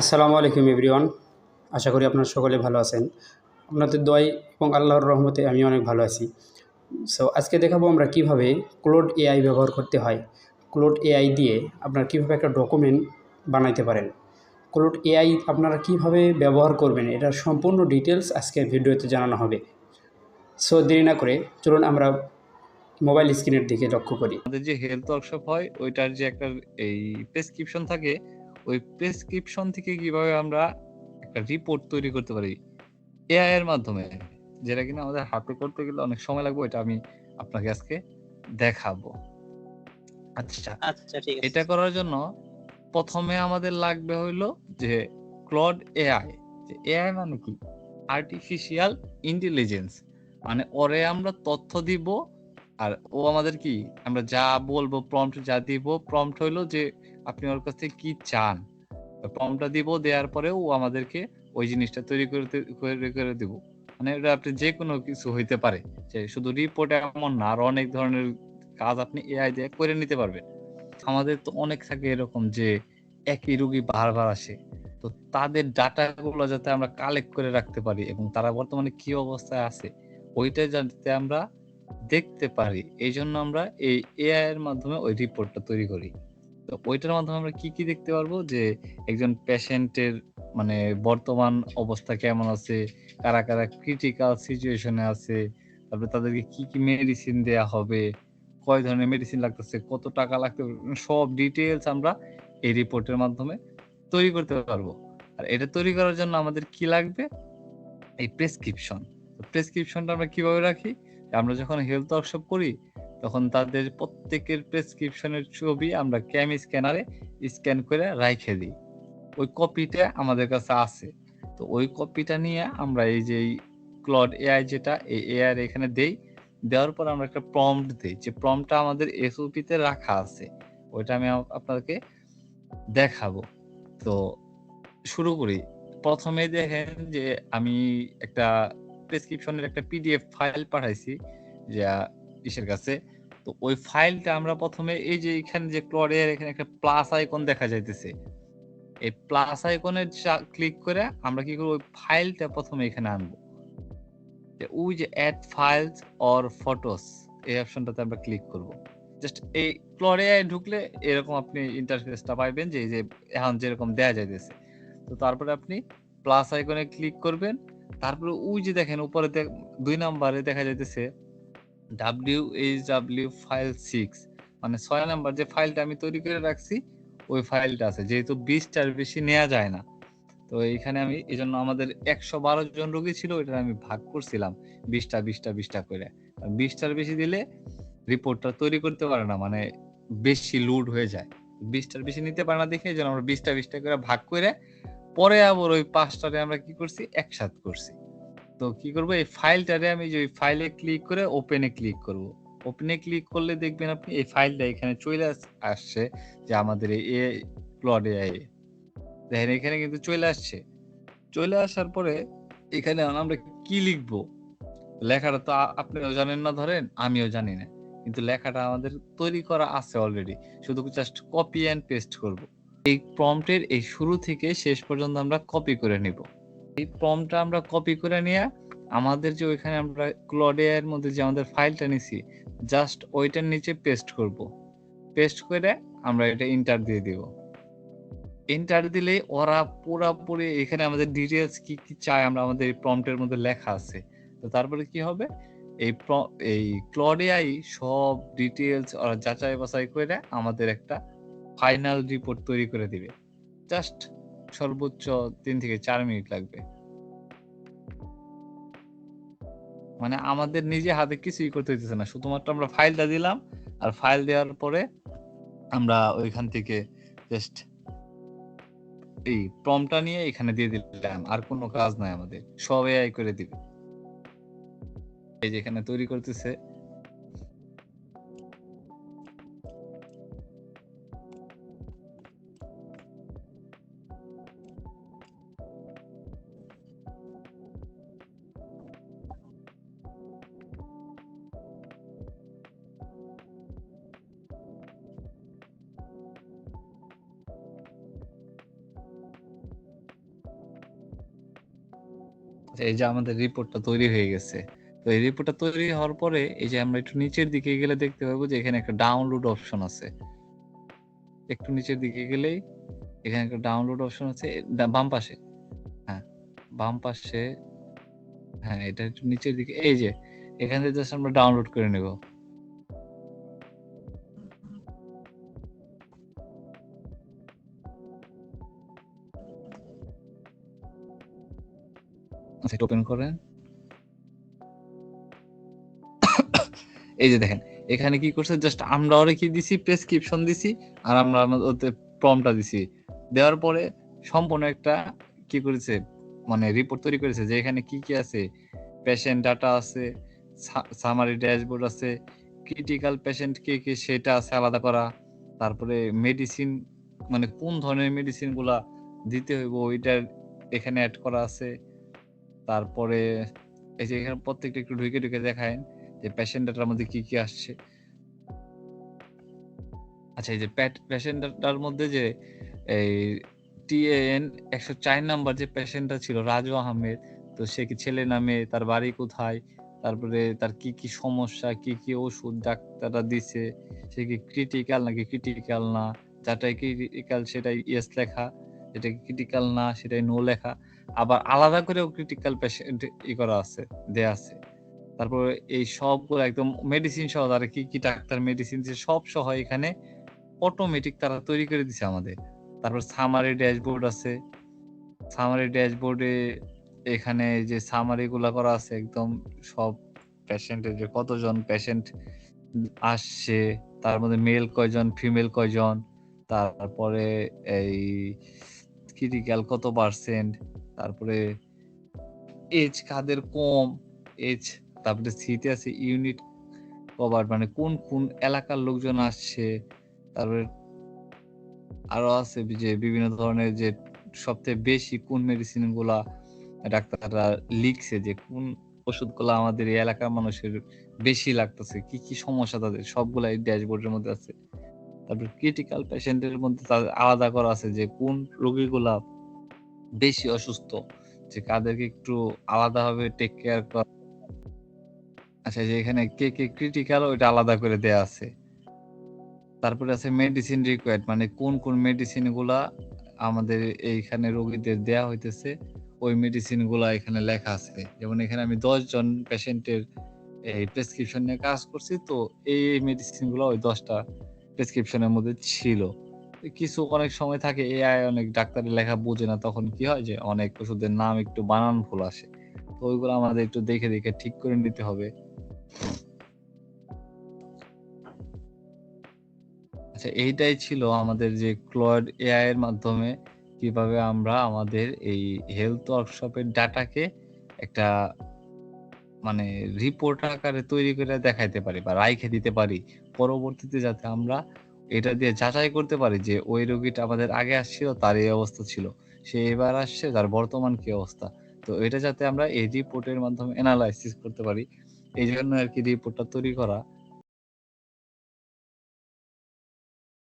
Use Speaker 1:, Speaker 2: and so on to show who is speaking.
Speaker 1: আসসালামু আলাইকুম এভরিওয়ান। আশা করি আপনারা সকলে ভালো আছেন। আপনাদের দোয়ায় এবং আল্লাহর রহমতে আমি অনেক ভালো আছি। সো আজকে দেখাবো আমরা কিভাবে ক্লোড এআই ব্যবহার করতে হয়। ক্লোড এআই দিয়ে আপনারা কিভাবে একটা ডকুমেন্ট বানাইতে পারেন। ক্লোড এআই আপনারা কিভাবে ব্যবহার করবেন এটার সম্পূর্ণ ডিটেলস আজকের ভিডিওতে জানানো হবে। সো দেরি না করে চলুন আমরা মোবাইল স্ক্রিনের দিকে লক্ষ্য করি।
Speaker 2: আমাদের যে হেলথ ওয়ার্কশপ হয় ওইটার যে একটা এই প্রেসক্রিপশন থাকে, ওই প্রেসক্রিপশন থেকে কিভাবে আমরা একটা রিপোর্ট তৈরি করতে পারি এআই এর মাধ্যমে, যেটা কিনা আমাদের হাতে করতে গেলে অনেক সময় লাগবে। এটা আমি আপনাকে আজকে দেখাবো। আচ্ছা,
Speaker 3: ঠিক আছে।
Speaker 2: এটা করার জন্য প্রথমে আমাদের লাগবে হইলো যে ক্লড এআই। যে এআই মানে কি? Artificial intelligence. মানে ওরে আমরা তথ্য দিব, আর ও আমাদের কি, আমরা যা বলবো, প্রম্পট যা দিব, প্রম্পট হইলো যে আপনি ওর কাছ থেকে কি চান, প্রম্পটটা দিব, দেওয়ার পরে ও আমাদেরকে ওই জিনিসটা তৈরি করে দিব। মানে এটা আপনি যে কোনো কিছু হইতে পারে, যে শুধু রিপোর্ট এমন না, আর অনেক ধরনের কাজ আপনি এআই দিয়ে করে নিতে পারবেন। আমাদের তো অনেক থাকে এরকম যে একই রোগী বারবার আসে, তো তাদের ডাটাগুলো যাতে আমরা কালেক্ট করে রাখতে পারি এবং তারা বর্তমানে কি অবস্থায় আছে ওইটা যাতে আমরা দেখতে পারি, এই জন্য আমরা এই এআই এর মাধ্যমে ওই রিপোর্টটা তৈরি করি। তো ওইটার মাধ্যমে আমরা কি কি দেখতে পারবো, যে একজন পেশেন্টের মানে বর্তমান অবস্থা কেমন আছে, কারা কারা ক্রিটিক্যাল সিচুয়েশনে আছে, তারপরে তাদেরকে কি কি মেডিসিন দেয়া হবে, কয় ধরনের মেডিসিন লাগতেছে, কত টাকা লাগতে পারে, সব ডিটেইলস আমরা এই রিপোর্টের মাধ্যমে তৈরি করতে পারবো। আর এটা তৈরি করার জন্য আমাদের কি লাগবে? এই প্রেসক্রিপশন। প্রেসক্রিপশনটা আমরা কিভাবে রাখি? আমরা যখন হেলথ ওয়ার্কশপ করি তখন তাদের প্রত্যেকের প্রেসক্রিপশনের ছবি আমরা ক্যাম স্ক্যানারে স্ক্যান করে রাইখে দিই। ওই কপিটা আমাদের কাছে আছে। তো ওই কপিটা নিয়ে আমরা এই যে ক্লড এআই, যেটা এই এআই এখানে দেই, দেওয়ার পর আমরা একটা প্রম্পট দেই, যে প্রম্পটটা আমাদের এসওপি তে রাখা আছে, ওইটা আমি আপনাদেরকে দেখাবো। তো শুরু করি। প্রথমে দেখেন যে আমি একটা প্রেসক্রিপশনের একটা পিডিএফ ফাইল পাঠাইছি যে ইসের কাছে। তো ওই ফাইলটা আমরা প্রথমে এই যে এখানে যে ক্লডের এখানে একটা প্লাস আইকন দেখা যাইতেছে, এই প্লাস আইকনে ক্লিক করে আমরা কি করব, ওই ফাইলটা প্রথমে এখানে আনবো। যে ওই যে অ্যাড ফাইলস অর ফটোস, এই অপশনটাতে আমরা ক্লিক করব। জাস্ট এই ক্লডে ঢুকলে এরকম আপনি ইন্টারফেসটা পাইবেন, যে এই যে এখন যেরকম দেয়া যাইতেছে। তো তারপরে আপনি প্লাস আইকনে ক্লিক করবেন। তারপরে ওই যে দেখেন উপরে 2 নম্বরে দেখা যাইতেছে WHW ফাইল 6, মানে 6 নাম্বার যে ফাইলটা আমি তৈরি করে রাখছি ওই ফাইলটা আছে, যেহেতু 20 টার বেশি নেওয়া যায় না। তো এইখানে আমি এজন্য আমাদের 112 জন রোগী ছিল, ওইটা আমি ভাগ করছিলাম 20টা 20টা 20টা করে। 20 টার বেশি দিলে রিপোর্টটা তৈরি করতে পারে না, মানে বেশি লোড হয়ে যায়। 20 টার বেশি নিতে পারে না দেখে এজন্য আমরা 20টা 20টা করে ভাগ করে পরে আবার ওই 5টারে আমরা কি করছি, একসাথ করছি। তো কি করব, এই ফাইলটারে আমি যে ওই ফাইলে ক্লিক করে ওপেনে ক্লিক করব। ওপেনে ক্লিক করলে দেখবেন আপনি এই ফাইলটা এখানে চলে আসছে, যে আমাদের এই ক্লড এআই। দেখেন এখানে কিন্তু চলে আসছে। চলে আসার পরে এখানে আমরা কি লিখবো, লেখাটা তো আপনিও জানেন না, ধরেন আমিও জানি না, কিন্তু লেখাটা আমাদের তৈরি করা আছে অলরেডি, শুধু জাস্ট কপি এন্ড পেস্ট করব। এই প্রম্পটের এই শুরু থেকে শেষ পর্যন্ত আমরা কপি করে নিব। এই প্রম্পটটা আমরা কপি করে নিয়ে আমাদের যে ওইখানে আমরা ক্লডে এর মধ্যে যে আমাদের ফাইলটা নিছি, জাস্ট ওইটার নিচে পেস্ট করব। পেস্ট করে আমরা এটা এন্টার দিয়ে দিব। এন্টার দিলেই ওরা পুরোপুরি এখানে আমাদের ডিটেইলস কি কি চায় আমরা আমাদের এই প্রম্পটের মধ্যে লেখা আছে। তো তারপরে কি হবে, এই ক্লড এআই সব ডিটেইলস ওরা যাচাই বাছাই করে আমাদের একটা ফাইনাল রিপোর্ট তৈরি করে দিবে। জাস্ট সর্বোচ্চ 3 থেকে 4 মিনিট লাগবে। মানে আমাদের নিজে হাতে কিছুই করতে হইতেছে না, শুধুমাত্র আমরা ফাইলটা দিলাম, আর ফাইল দেওয়ার পরে আমরা ওইখান থেকে জাস্ট এই প্রম্পটটা নিয়ে এখানে দিয়ে দিলাম, আর কোনো কাজ নাই আমাদের, সব এআই করে দিবে। এই যে এখানে তৈরি করতেছে। এই যে আমাদের রিপোর্টটা তৈরি হয়ে গেছে। তো এই রিপোর্টটা তৈরি হওয়ার পরে এই যে আমরা একটু নিচের দিকে গেলে দেখতে পাবো যে এখানে একটা ডাউনলোড অপশন আছে। একটু নিচের দিকে গেলেই এখানে একটা ডাউনলোড অপশন আছে বাম পাশে। হ্যাঁ, বাম পাশে। হ্যাঁ, এটা একটু নিচের দিকে এই যে এখান থেকে জাস্ট আমরা ডাউনলোড করে নেব। আচ্ছা, এটা ওপেন করেন। এই যে দেখেন এখানে কি করছে, জাস্ট আমরা ওরে কি দিছি, প্রেসক্রিপশন দিছি আর আমরা ওতে প্রম্পটটা দিছি। দেওয়ার পরে সম্পূর্ণ একটা কি করেছে, মানে রিপোর্ট তৈরি করেছে যে এখানে কি কি আছে, পেশেন্ট ডাটা আছে, সামারি ড্যাশবোর্ড আছে, ক্রিটিক্যাল পেশেন্ট কে কে সেটা আছে আলাদা করা, তারপরে মেডিসিন মানে কোন ধরনের মেডিসিন গুলা দিতে হইব ওইটার এখানে অ্যাড করা আছে। তারপরে এই যে এখানে প্রত্যেকটা একটু ঢুকে ঢুকে দেখায় যে পেশেন্ট ডাটার মধ্যে কি কি আসছে। আচ্ছা, এই যে পেশেন্ট ডাটার মধ্যে যে এই TAN 104 নাম্বার যে পেশেন্টটা ছিল রাজু আহমেদ, তো সে কি ছেলে না মেয়ে, তার বাড়ি কোথায়, তারপরে তার কি কি সমস্যা, কি কি ওষুধ ডাক্তাররা দিছে, সে কি ক্রিটিক্যাল নাকি ক্রিটিক্যাল না, যাটাই ক্রিটিক্যাল সেটাই ইয়েস লেখা, যেটা ক্রিটিক্যাল না সেটাই নো লেখা। আবার আলাদা করেও ক্রিটিক্যাল পেশেন্ট করা আছে, দেয়া আছে। তারপরে এই সবগুলো একদম মেডিসিন সহ তারা কি কি ডাক্তার মেডিসিন সব সহ এখানে অটোমেটিক তারা তৈরি করে দিছে আমাদের। তারপর সামারি ড্যাশবোর্ড আছে। সামারি ড্যাশবোর্ডে এখানে যে সামারি গুলা করা আছে একদম সব পেশেন্টের, যে কতজন পেশেন্ট আসছে, তার মধ্যে মেল কয়জন, ফিমেল কয়জন, তারপরে এই ক্রিটিক্যাল কত পার্সেন্ট, তারপরে এজ কাদের কম, এজ, তারপরে সিতে আছে ইউনিট কভার, মানে কোন কোন এলাকার লোকজন আসছে, তারপরে আরো আছে যে বিভিন্ন ধরনের যে সবচেয়ে বেশি কোন মেডিসিন গুলা ডাক্তাররা লিখছে, যে কোন ওষুধগুলা আমাদের এই এলাকার মানুষের বেশি লাগতেছে, কি কি সমস্যা তাদের, সবগুলা এই ড্যাশবোর্ডের মধ্যে আছে। তারপর ক্রিটিক্যাল পেশেন্টের মধ্যে তাদের আলাদা করা আছে যে কোন রোগীগুলা বেশি অসুস্থ, যে কাদেরকে একটু আলাদাভাবে টেক কেয়ার করা। আচ্ছা, যে এখানে কে কে ক্রিটিক্যাল ওইটা আলাদা করে দেয়া আছে। তারপরে আছে মেডিসিন রিকোয়ার্ড, মানে কোন কোন মেডিসিন গুলা আমাদের এইখানে রোগীদের দেয়া হইতেছে, ওই মেডিসিন গুলা এখানে লেখা আছে। যেমন এখানে আমি 10 জন পেশেন্টের এই প্রেসক্রিপশন নিয়ে কাজ করছি, তো এই মেডিসিন গুলো ওই 10টা প্রেসক্রিপশনের মধ্যে ছিল। কিছু অনেক সময় থাকে এআই অনেক ডাক্তারের লেখা বোঝে না, তখন কি হয় যে অনেক ওষুধের নাম একটু বানান ভুল আসে, তো ওইগুলো আমাদের একটু দেখে দেখে ঠিক করে নিতে হবে। আচ্ছা, এইটাই ছিল আমাদের যে ক্লয়েড এআই এর মাধ্যমে কিভাবে আমরা আমাদের এই হেলথ ওয়ার্কশপের ডাটাকে একটা মানে রিপোর্ট আকারে তৈরি করে দেখাইতে পারি বা রাইখে দিতে পারি, পরবর্তীতে যাতে আমরা এটা দিয়ে যাচাই করতে পারি যে ওই রোগীটা আমাদের আগে আসছিল তার এই অবস্থা ছিল, সে এবার আসছে তার বর্তমান কি অবস্থা। তো এটা যাতে আমরা এই রিপোর্টের মাধ্যমে এনালাইসিস করতে পারি, এই জন্য আর কি রিপোর্টটা তৈরি করা।